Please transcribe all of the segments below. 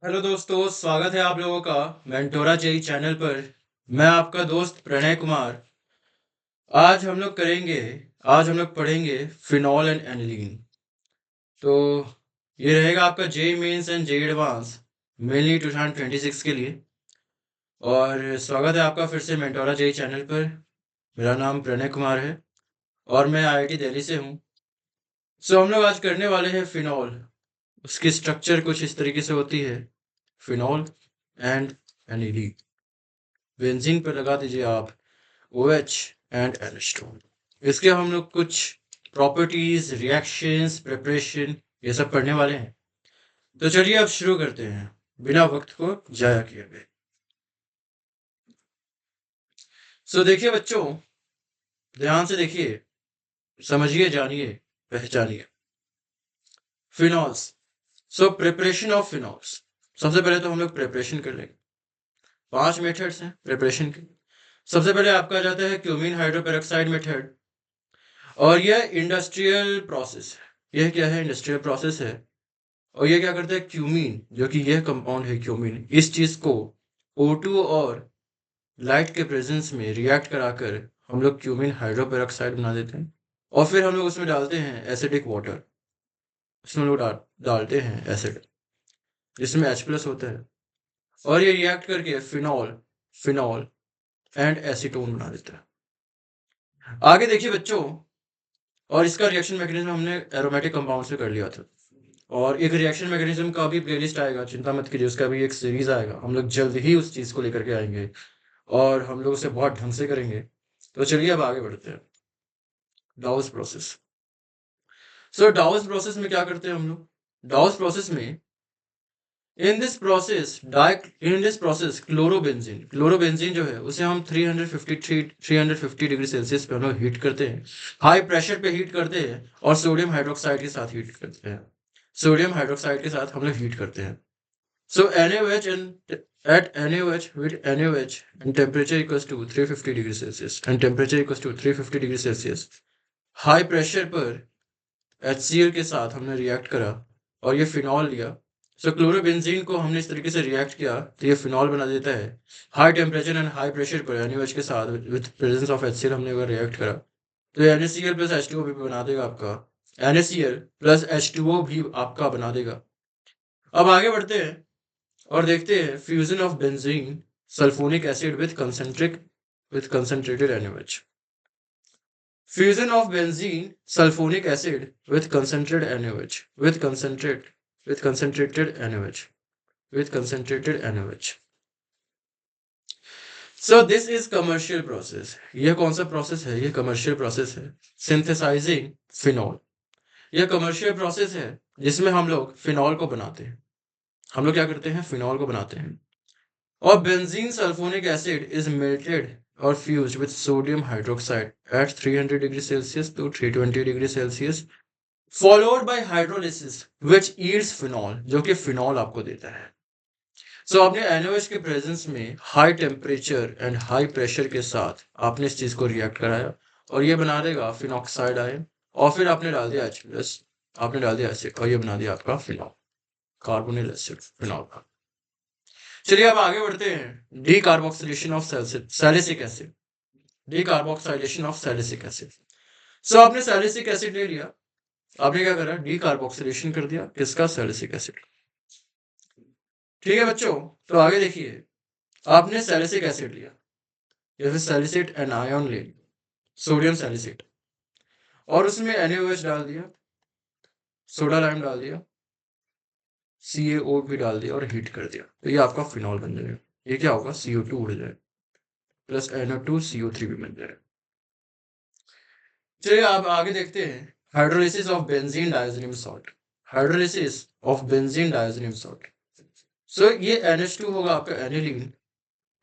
Hello दोस्तों, स्वागत है आप लोगों का मेंटोरा जेई चैनल पर। मैं आपका दोस्त प्रणय कुमार। आज हम लोग करेंगे आज हम लोग पढ़ेंगे फिनॉल एंड एनिलीन। तो ये रहेगा आपका JEE Mains and JEE Advanced mainly 2026 के लिए। और स्वागत है आपका फिर से मेंटोरा जेई चैनल पर। मेरा नाम प्रणय कुमार है और मैं आईआईटी दिल्ली से हूँ। हम लोग आज करने वाले हैं फिनॉल। उसकी स्ट्रक्चर कुछ इस तरीके से होती है। Phenol and aniline. बेंजीन पर लगा दीजिए आप OH एंड NH2। इसके हम लोग कुछ प्रॉपर्टीज, रिएक्शंस, प्रिपरेशन ये सब पढ़ने वाले हैं। तो चलिए अब शुरू करते हैं बिना वक्त को जाया किए हुए। देखिए बच्चों, ध्यान से देखिए, समझिए, जानिए, पहचानिए। फिनॉल्स। Preparation of phenols. सबसे पहले तो हम लोग प्रिपरेशन कर लेंगे। 5 मेथड्स हैं प्रिपरेशन के। सबसे पहले आपका आ जाता है क्यूमीन हाइड्रोपेरोक्साइड मेथड। और यह इंडस्ट्रियल प्रोसेस है। यह क्या है? इंडस्ट्रियल प्रोसेस है। और ये क्या करता है? क्यूमीन, जो कि यह कंपाउंड है क्यूमीन, इस चीज को O2 और लाइट के प्रेजेंस में रिएक्ट कराकर हम लोग क्यूमीन हाइड्रोपेरोक्साइड बना देते हैं। और फिर हम लोग उसमें डालते हैं एसिडिक वाटर। उसमें हम लोग डालते हैं एसिड, जिसमें H+ होता है। और ये रिएक्ट करके फिनॉल फिनॉल एंड एसीटोन बना देता है। आगे देखिए बच्चों, और इसका रिएक्शन मैकेनिज्म हमने एरोमेटिक कंपाउंड से कर लिया था। और एक रिएक्शन मैकेनिज्म का भी प्लेलिस्ट आएगा, चिंता मत कीजिए, उसका भी एक सीरीज आएगा। हम लोग जल्द ही उस चीज को लेकर के आएंगे और हम लोग उसे बहुत ढंग से करेंगे। तो चलिए अब आगे बढ़ते हैं। डाउस प्रोसेस। डाउस प्रोसेस में क्या करते हैं हम लोग? डाउस प्रोसेस में इन दिस प्रोसेस क्लोरोबेंजीन जो है उसे हम 350 डिग्री सेल्सियस पे हम लोग हीट करते हैं। हाई प्रेशर पे हीट करते हैं और सोडियम हाइड्रोक्साइड के साथ हीट करते हैं। सोडियम हाइड्रोक्साइड के साथ हम लोग हीट करते हैं। NaOH at NaOH with NaOH and temperature equals to 350 degree Celsius and temperature equals to 350 degree Celsius। High pressure पर HCl के साथ हमने रिएक्ट करा और ये फिनॉल लिया। क्लोरोबेंजीन को हमने इस तरीके से रिएक्ट किया तो ये फिनॉल बना देता है। High temperature and high pressure पर NaOH के साथ विद प्रेजेंस ऑफ HCl हमने अगर रिएक्ट करा तो ये NaCl प्लस H2O भी बना देगा आपका। NaCl प्लस H2O भी आपका बना देगा। अब आगे बढ़ते हैं और देखते हैं fusion of benzene sulphonic acid with concentrated NaOH। Fusion of benzene sulphonic acid with concentrated NaOH with concentrated NaOH। This is commercial process. यह कौन सा प्रोसेस है? यह कमर्शियल प्रोसेस है। Synthesising phenol. यह कमर्शियल प्रोसेस है जिसमें हम लोग फिनॉल को बनाते हैं। हम लोग क्या करते हैं? फिनॉल को बनाते हैं। और benzene sulphonic acid is melted or fused with sodium hydroxide at 300 degrees Celsius to 320 degrees Celsius, followed by hydrolysis which yields phenol, जो कि फिनॉल आपको देता है। आपने NaOH के प्रेजेंस में high temperature and high pressure के साथ आपने इस चीज को रिएक्ट कराया और ये बना देगा फिनॉक्साइड आयन। और फिर आपने डाल दिया H+, आपने डाल दिया एसिड और ये बना दिया आपका फिनॉल, कार्बोनिल एसिड फिनॉल का। चलिए अब आगे बढ़ते हैं। Decarboxylation of salicylic acid. Decarboxylation of salicylic acid. आपने सैलिसिक एसिड ले लिया, आपने क्या करा? डीकार्बोक्सिलेशन कर दिया किसका? Salicylic acid. ठीक है बच्चों, तो आगे देखिए, आपने सैलिसिक एसिड लिया या फिर सैलिसिट एनायन ले लिया, सोडियम सैलिसिट, और उसमें NaOH डाल दिया, सोडा लाइम डाल दिया, CaO भी डाल दिया और हीट कर दिया, तो ये आपका फिनॉल बन जाएगा। ये क्या होगा? CO2 उड़ जाए प्लस NO2 CO3 भी बन जाए। चलिए आप आगे देखते हैं। Hydrolysis of benzene diazonium salt. Hydrolysis of benzene diazonium salt. ये NH2 होगा आपका aniline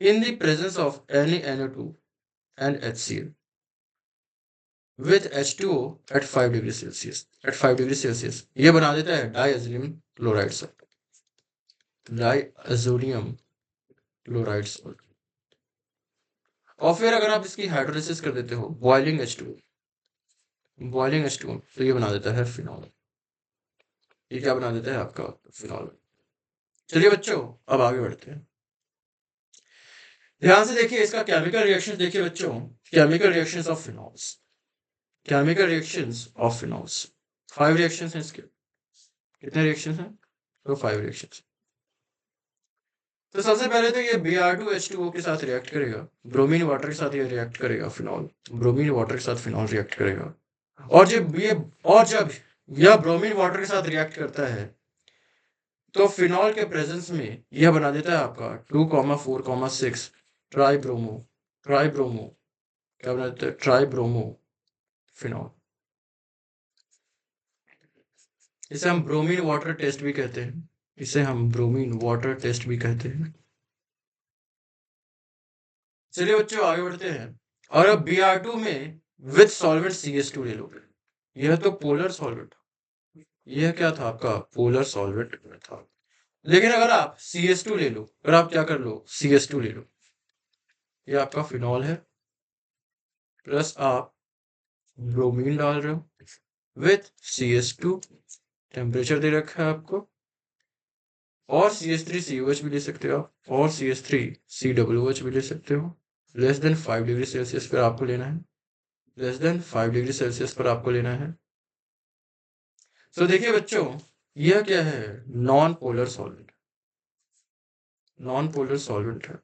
in the presence of NaNO2 and HCl with H2O at 5 degree Celsius. At 5 degree Celsius ये बना देता है diazonium chloride salt. Diazonium chloride salt. और फिर अगर आप इसकी हाइड्रोलिसिस कर देते हो बॉइलिंग H2O, तो ये बना देता है फिनॉल। ये क्या बना देता है? आपका फिनॉल। चलिए बच्चों, अब आगे बढ़ते हैं। ध्यान से देखिए इसका केमिकल रिएक्शन देखिए बच्चों, chemical reactions of phenols, chemical reactions of phenols. 5 reactions हैं इसके। कितने रिएक्शंस हैं? तो 5 रिएक्शंस। तो सबसे पहले तो ये Br2H2O के साथ रिएक्ट करेगा, ब्रोमीन वाटर के साथ ये रिएक्ट करेगा, फिनॉल ब्रोमीन वाटर के साथ फिनॉल रिएक्ट करेगा। और जब यह ब्रोमीन वाटर के साथ रिएक्ट करता है तो फिनॉल के प्रेजेंस में यह बना देता है आपका 2,4,6 ट्राइब्रोमो, ट्राइब्रोमो क्या बना देता है? Tribromo phenol. इसे हम ब्रोमीन वाटर टेस्ट भी कहते हैं, इसे हम ब्रोमीन वाटर टेस्ट भी कहते हैं। चलिए बच्चों आगे बढ़ते हैं। और अब Br2 में विद सॉल्वेंट CH2 ले लोगे। यह तो पोलर सॉल्वेंट, यह क्या था आपका? पोलर सॉल्वेंट था। लेकिन अगर आप CH2 ले लो, अगर आप क्या कर लो? CH2 ले लो, ये आपका फिनॉल है, प्लस आप ब्रोमीन डाल रहे हो विथ CH2, टेम्परेचर दे रखा है आपको, और CH3COH भी ले सकते हो आप, और CH3COOH भी ले सकते हो। लेस देन 5 डिग्री सेल्सियस पर आपको लेना है, लेस देन 5 डिग्री सेल्सियस पर आपको लेना है। तो देखिए बच्चों, यह क्या है? Non polar solvent, non polar solvent है।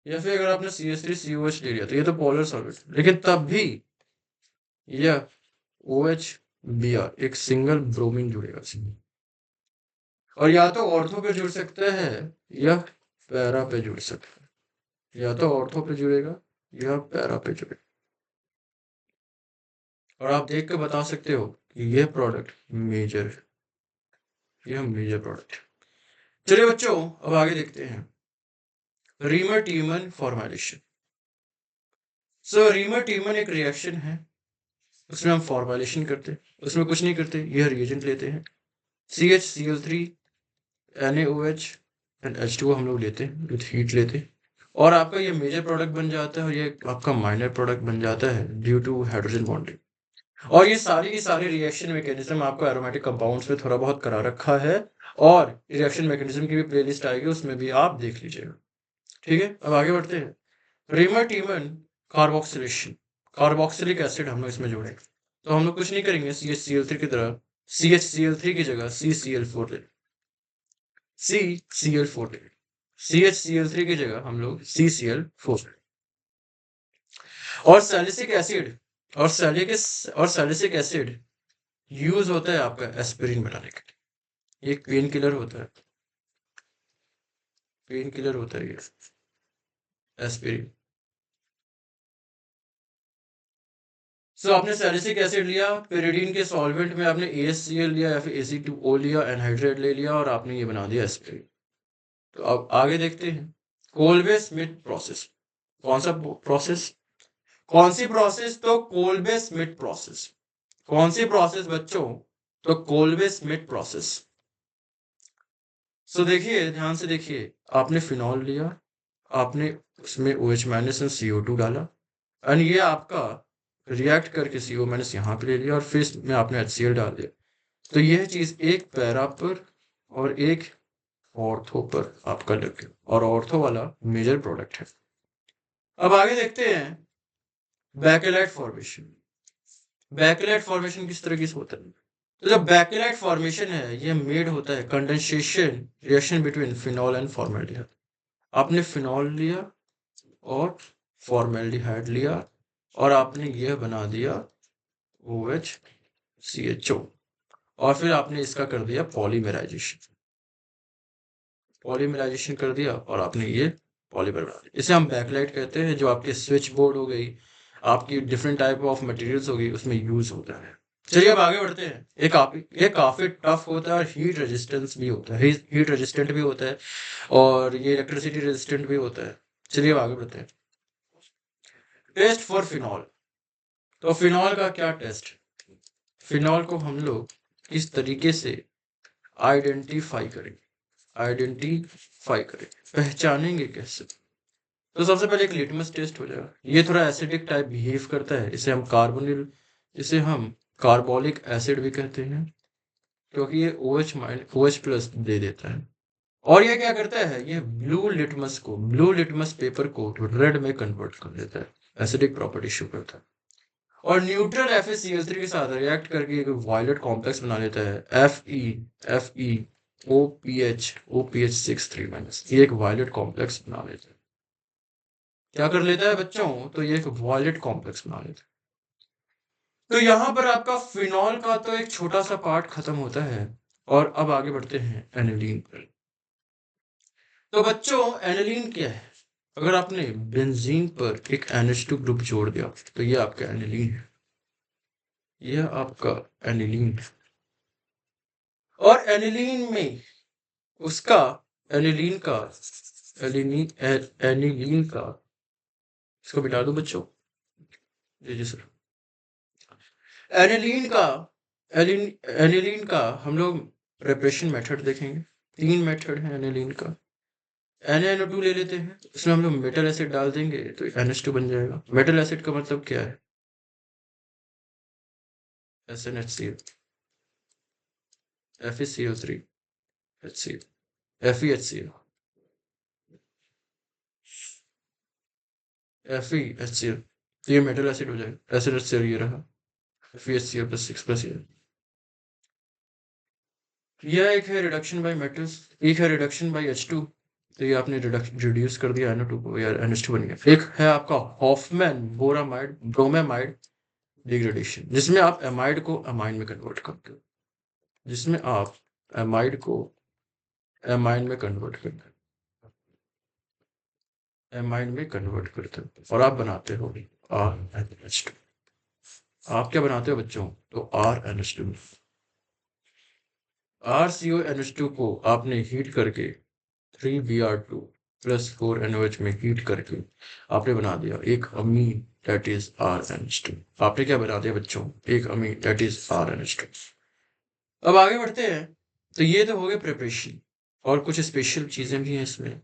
या फिर अगर आपने CH3COH ले लिया तो ये तो पोलर सॉल्वेंट, लेकिन तब भी यह OH Br एक सिंगल ब्रोमीन जुड़ेगा इसमें। और या तो ऑर्थो पे जुड़ सकता है या पैरा पे जुड़ सकता है, या तो ऑर्थो पे जुड़ेगा या पैरा पे जुड़ेगा। और आप देख कर बता सकते हो कि यह प्रोडक्ट मेजर है, यह मेजर प्रोडक्ट है। चलिए बच्चों अब आगे देखते हैं। रीमर टीमन फॉर्मेलिशन। सो रीमर टीमन एक रिएक्शन है, उसमें हम फॉर्मेलिशन करते हैं, उसमें कुछ नहीं करते, यह रिएजेंट लेते हैं CHCl3 NaOH एंड H2O हम लोग लेते हैं, विथ हीट लेते हैं, और आपका ये मेजर प्रोडक्ट बन जाता है और ये आपका माइनर प्रोडक्ट बन जाता है ड्यू टू हाइड्रोजन बॉन्डिंग। और ये सारी की सारी रिएक्शन मैकेनिज्म आपको एरोमेटिक कंपाउंड्स में थोड़ा बहुत करा रखा है, और रिएक्शन मैकेनिज्म की भी प्लेलिस्ट आएगी, उसमें भी आप देख लीजिएगा। ठीक है, अब आगे बढ़ते हैं। रीमर टीमन कार्बोक्सिलेशन, कार्बोक्सिलिक एसिड हम लोग इसमें जोड़ेंगे, तो हम लोग कुछ नहीं करेंगे, CHCl3 की तरह CHCl3 की जगह CCl4 ले, CCl4 ले, CHCl3 की जगह हम लोग CCl4। और सैलिसिक एसिड, और सैलिसिक एसिड यूज होता है आपका एस्पिरिन बनाने के लिए, एक पेन किलर होता है, पेन किलर होता है ये एस्पिरिन। सो आपने सैलिसिक एसिड लिया, पेरिडीन के सॉल्वेंट में आपने ASCl लिया या फिर Ac2O लिया, एनहाइड्रेट ले लिया, और आपने ये बना दिया एस्पिरिन। तो अब आगे देखते हैं कोल्बे स्मिथ प्रोसेस। कौन सा प्रोसेस? कौन सी प्रोसेस? तो कोल्बे स्मिथ प्रोसेस। कौन सी प्रोसेस बच्चों? तो कोल्बे स्मिथ प्रोसेस। सो देखिए, ध्यान से देखिए, आपने फिनॉल लिया, आपने उसमें OH- एंड CO2 डाला, एंड ये आपका रिएक्ट करके CO- यहाँ पे ले लिया, और फिर इसमें आपने HCl डाल दिया। तो यह चीज एक पैरा पर और एक ऑर्थो पर आपका लग गया, और ऑर्थो वाला मेजर प्रोडक्ट है। अब आगे देखते हैं बैकेलाइट फॉर्मेशन। बैकेलाइट फॉर्मेशन किस तरह की होता है? तो जब बैकेलाइट फॉर्मेशन है, ये मेड होता है condensation reaction between phenol and formaldehyde. आपने फिनॉल लिया और फॉर्मेल्डिहाइड लिया, और आपने यह बना दिया OHCHO, और फिर आपने इसका कर दिया पॉलीमराइजेशन, पॉलीमराइजेशन कर दिया, और आपने ये पॉलीमर बना दिया। इसे हम बैकलाइट कहते हैं, जो आपके स्विच बोर्ड हो गई, आपकी डिफरेंट टाइप ऑफ मटेरियल्स हो गई, उसमें यूज होता है। चलिए अब आगे बढ़ते हैं। ये काफी टफ होता है और हीट रेजिस्टेंस भी होता है, हीट रेजिस्टेंट भी होता है, और ये इलेक्ट्रिसिटी रेजिस्टेंट भी होता है। चलिए अब आगे बढ़ते हैं। Test for phenol. तो फिनॉल का क्या टेस्ट? फिनॉल को हम लोग किस तरीके से आइडेंटिफाई करेंगे, आइडेंटिफाई करेंगे, पहचानेंगे कैसे? तो सबसे पहले एक लिटमस टेस्ट हो जाएगा। ये थोड़ा एसिडिक टाइप बिहेव करता है, इसे हम कार्बोनिल इसे हम कार्बोलिक एसिड भी कहते हैं, क्योंकि ये OH प्लस दे देता है। और ये क्या करता है, ये ब्लू लिटमस पेपर को रेड में कन्वर्ट कर देता है, एसिडिक प्रॉपर्टी शो करता है। और न्यूट्रल FeCl3 के साथ रिएक्ट करके एक वायलेट कॉम्प्लेक्स बना लेता है, FeOPH6 3-, ये एक वायलेट कॉम्प्लेक्स बना लेता है। क्या कर लेता है बच्चों, तो ये एक वायलेट कॉम्प्लेक्स बना लेता है। तो यहां पर आपका फिनॉल का तो एक छोटा सा पार्ट खत्म होता है, और अब आगे बढ़ते हैं एनिलीन पर। तो बच्चों एनिलीन क्या है, अगर आपने बेंजीन पर एक NH2 ग्रुप जोड़ दिया तो ये आपका एनिलीन है, यह आपका एनिलीन है। और एनिलीन में उसका एनिलीन का एनिलीन का इसको बिठा दो बच्चों, जी जी सर। एनिलीन का एनिलीन का हम लोग प्रिपरेशन मेथड देखेंगे। 3 मेथड है एनिलीन का। NaNO2 ले लेते हैं, इसमें हम लोग मेटल एसिड डाल देंगे तो NH2 बन जाएगा। मेटल एसिड का मतलब क्या है, SnHCl, FeCl3, HCl, FeHCl, FeHCl, तो ये मेटल एसिड हो जाएगा। SnHCl ये रहा, FeHCl + 6+ ये। यह एक है रिडक्शन बाय मेटल्स, एक है रिडक्शन बाय H2, तो ये आपने रिड्यूस कर दिया NO2 को, या NH2 बन गया। एक है आपका हॉफमैन बोरामाइड ब्रोमेमाइड डिग्रेडेशन, जिसमें आप एमाइड को अमाइन में कन्वर्ट करते हो, जिसमें आप एमाइड को एमाइन में कन्वर्ट करते हो, एमाइन में कन्वर्ट करते हो, और आप बनाते हो RNH2। आप क्या बनाते हो बच्चों, तो RNH2। RCONH2 को आपने हीट करके 3Br2 + 4NOH में हीट करके आपने बना दिया एक अमीन, दैट इज RNH2। आपने क्या बना दिया बच्चों, एक अमीन, दैट इज RNH2। अब आगे बढ़ते हैं। तो ये तो हो गए प्रिपरेशन, और कुछ स्पेशल चीजें भी हैं इसमें।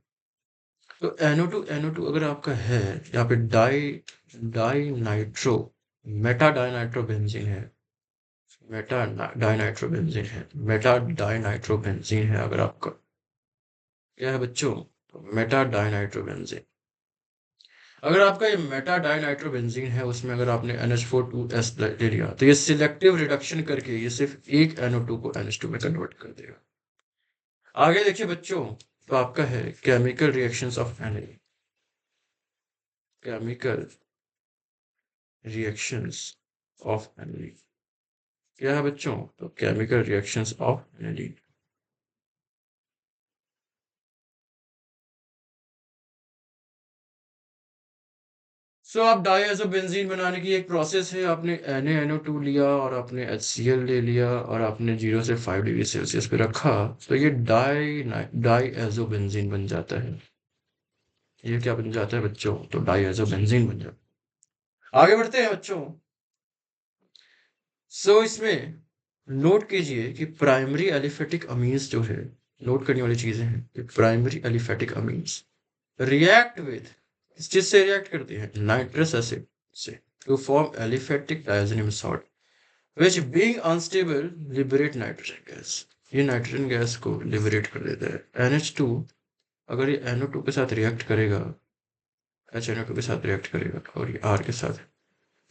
तो NO2 अगर आपका है, यहाँ पे डाई नाइट्रो मेटा डाइनाइट्रोबेंजीन है, मेटा डाइनाइट्रोबेंजीन है अगर आपका, क्या है बच्चों, मेटा डाइनाइट्रोबेंजीन। अगर आपका ये मेटा डाइनाइट्रोबेंजीन है, उसमें अगर आपने NH4 2S ले लिया तो ये सिलेक्टिव रिडक्शन करके ये सिर्फ एक NO2 को NH2 में कन्वर्ट कर देगा। आगे देखिए बच्चों, तो आपका है chemical reactions of aniline, chemical reactions of aniline क्या है बच्चों, तो केमिकल रिएक्शंस ऑफ एनिलीन। सो आप डाइआइसोबेंजीन बनाने की एक प्रोसेस है, आपने NaNO2 लिया और आपने HCl ले लिया और आपने 0 से 5 डिग्री सेल्सियस पे रखा, तो ये डाइआइसोबेंजीन बन जाता है। ये क्या बन जाता है बच्चों, तो डाइआइसोबेंजीन बन जाता है। आगे बढ़ते हैं बच्चों। सो इसमें नोट कीजिए कि प्राइमरी एलिफेटिक अमीन्स जो है, नोट करने वाली चीजें हैं कि primary aliphatic amines react with, किस चीज से रिएक्ट करती है, नाइट्रस एसिड से, to form aliphatic diazonium salt which being unstable liberate nitrogen gas. ये नाइट्रोजन गैस को लिबरेट कर देता है। NH2 अगर ये NO2 के साथ रिएक्ट करेगा, HNO2 के साथ रिएक्ट करेगा और ये R के साथ,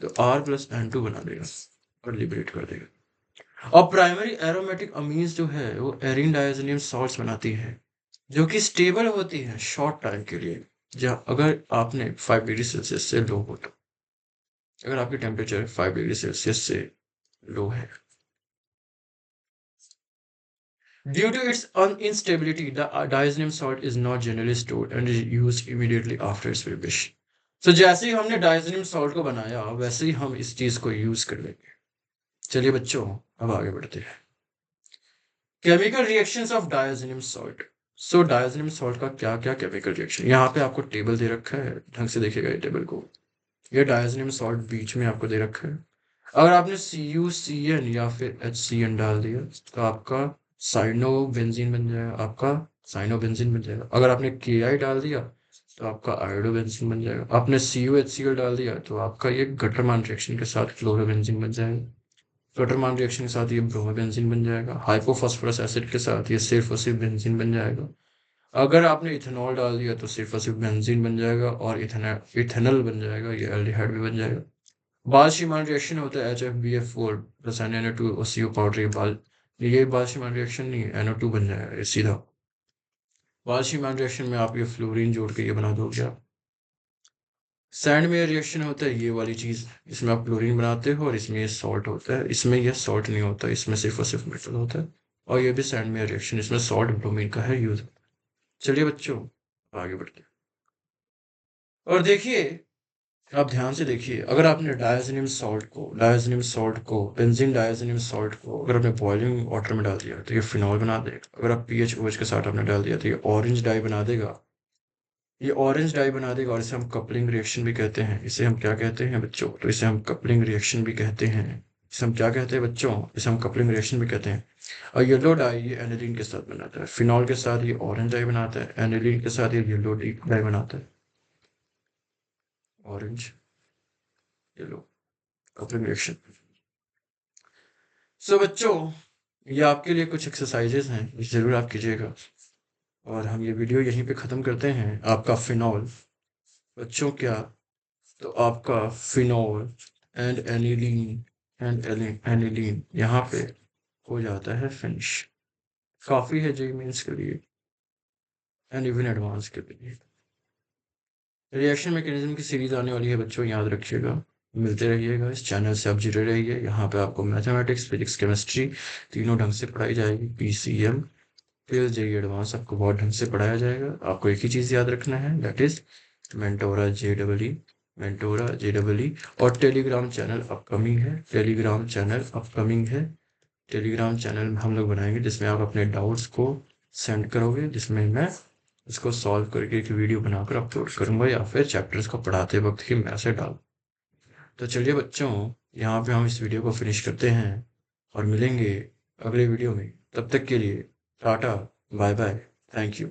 तो R + N2 बना देगा और लिबरेट कर देगा। और प्राइमरी एरोमेटिक अमीन्स जो है वो एरीन डायज़ोनियम सॉल्ट्स बनाती है, जो कि स्टेबल होती है शॉर्ट टाइम के लिए, जहाँ अगर आपने 5 डिग्री सेल्सियस से लो हो, तो अगर आपकी टेम्परेचर 5 डिग्री सेल्सियस से लो है। Due to its instability, the diazonium salt is not generally stored and is used immediately after its preparation. So जैसे ही हमने डायज़ोनियम सॉल्ट को बनाया, वैसे ही हम इस चीज को यूज कर लेंगे। चलिए बच्चों, अब आगे बढ़ते हैं। Chemical reactions of diazonium salt. So diazonium salt का क्या क्या केमिकल रिएक्शन, यहाँ पे आपको टेबल दे रखा है, ढंग से देखिएगा ये टेबल को। ये डायज़ोनियम सॉल्ट बीच में आपको दे रखा है। अगर आपने CuCN या फिर HCN डाल दिया तो आपका साइनोबेंजीन बन जाएगा, आपका साइनोबेंजीन बन जाएगा। अगर आपने Ki डाल दिया तो आपका आयोडोबेंजीन बन जाएगा। आपने CuHCl डाल दिया तो आपका ये गटरमान रिएक्शन के साथ क्लोरोबेंजीन बन जाएगा। गटरमान रिएक्शन के साथ ये ब्रोमोबेंजीन बन जाएगा। हाइपोफॉस्फोरस एसिड के साथ ये सिर्फ और सिर्फ बेंजीन बन जाएगा। अगर आपने इथेनॉल डाल दिया तो सिर्फ और सिर्फ बेंजीन बन जाएगा और इथेनॉल बन जाएगा, ये एल्डिहाइड भी बन जाएगा। बाल-शीमान रिएक्शन होता है HFBF4 प्लस NaNO2 और CO पाउडर, ये बाल-शीमान रिएक्शन नहीं है, NO2 बन जाएगा ये सीधा। बाल-शीमान रिएक्शन में आप ये फ्लोरीन जोड़ के ये बना दोगे आप। सैंडमेयर रिएक्शन होता है ये वाली चीज, इसमें आप क्लोरीन बनाते हो और इसमें ये सॉल्ट होता है। इसमें ये सॉल्ट नहीं होता, इसमें सिर्फ और सिर्फ मेटल होता है। और ये भी सैंडमेयर रिएक्शन, इसमें सॉल्ट ब्रोमीन का है यूज। चलिए बच्चों आगे बढ़ते हैं। और देखिए, आप ध्यान से देखिए, अगर आपने डायज़ोनियम सॉल्ट को बेंजीन डायज़ोनियम सॉल्ट को अगर आपने बॉइलिंग वाटर में डाल दिया तो ये फिनॉल बना देगा। अगर आप PHOH के साथ आपने डाल दिया तो ये ऑरेंज डाई बना देगा। ये ऑरेंज डाई बना देगा और इसे हम कपलिंग रिएक्शन भी कहते हैं। इसे हम क्या कहते हैं बच्चों? तो इसे हम कपलिंग रिएक्शन भी कहते हैं। इसे हम क्या कहते हैं बच्चों? इसे हम कपलिंग रिएक्शन भी कहते हैं। और येलो डाई ये एनिलीन के साथ बनाता है। फिनॉल के साथ ये ऑरेंज डाई बनाता है, एनिलीन के साथ ये येलो डाई बनाता है। Orange yellow coupling reaction. So बच्चों, ये आपके लिए कुछ एक्सरसाइजेज हैं, जरूर आप कीजिएगा। और हम ये वीडियो यहीं पे ख़त्म करते हैं। आपका फिनॉल बच्चों क्या, तो आपका फिनॉल एंड एनिलीन यहाँ पे हो जाता है फिनिश। काफ़ी है JEE मेंस के लिए एंड इवन एडवांस के लिए। रिएक्शन मैकेनिज्म की सीरीज आने वाली है बच्चों, याद रखिएगा। मिलते रहिएगा, इस चैनल से आप जुड़े रहिए। यहाँ पे आपको मैथमेटिक्स, फिजिक्स, केमिस्ट्री तीनों ढंग से पढ़ाई जाएगी। PCM फिर JEE एडवांस आपको बहुत ढंग से पढ़ाया जाएगा। आपको एक ही चीज़ याद रखना है, दैट इज़ मेंटोरा JEE। और टेलीग्राम चैनल अपकमिंग है। टेलीग्राम चैनल में हम लोग बनाएंगे जिसमें आप अपने डाउट्स को सेंड करोगे, जिसमें मैं उसको सॉल्व करके एक वीडियो बनाकर अपलोड करूंगा या फिर चैप्टर्स को पढ़ाते वक्त ही मैसेज डाल। तो चलिए बच्चों, यहाँ पे हम इस वीडियो को फिनिश करते हैं और मिलेंगे अगले वीडियो में। तब तक के लिए tata, bye bye, thank you.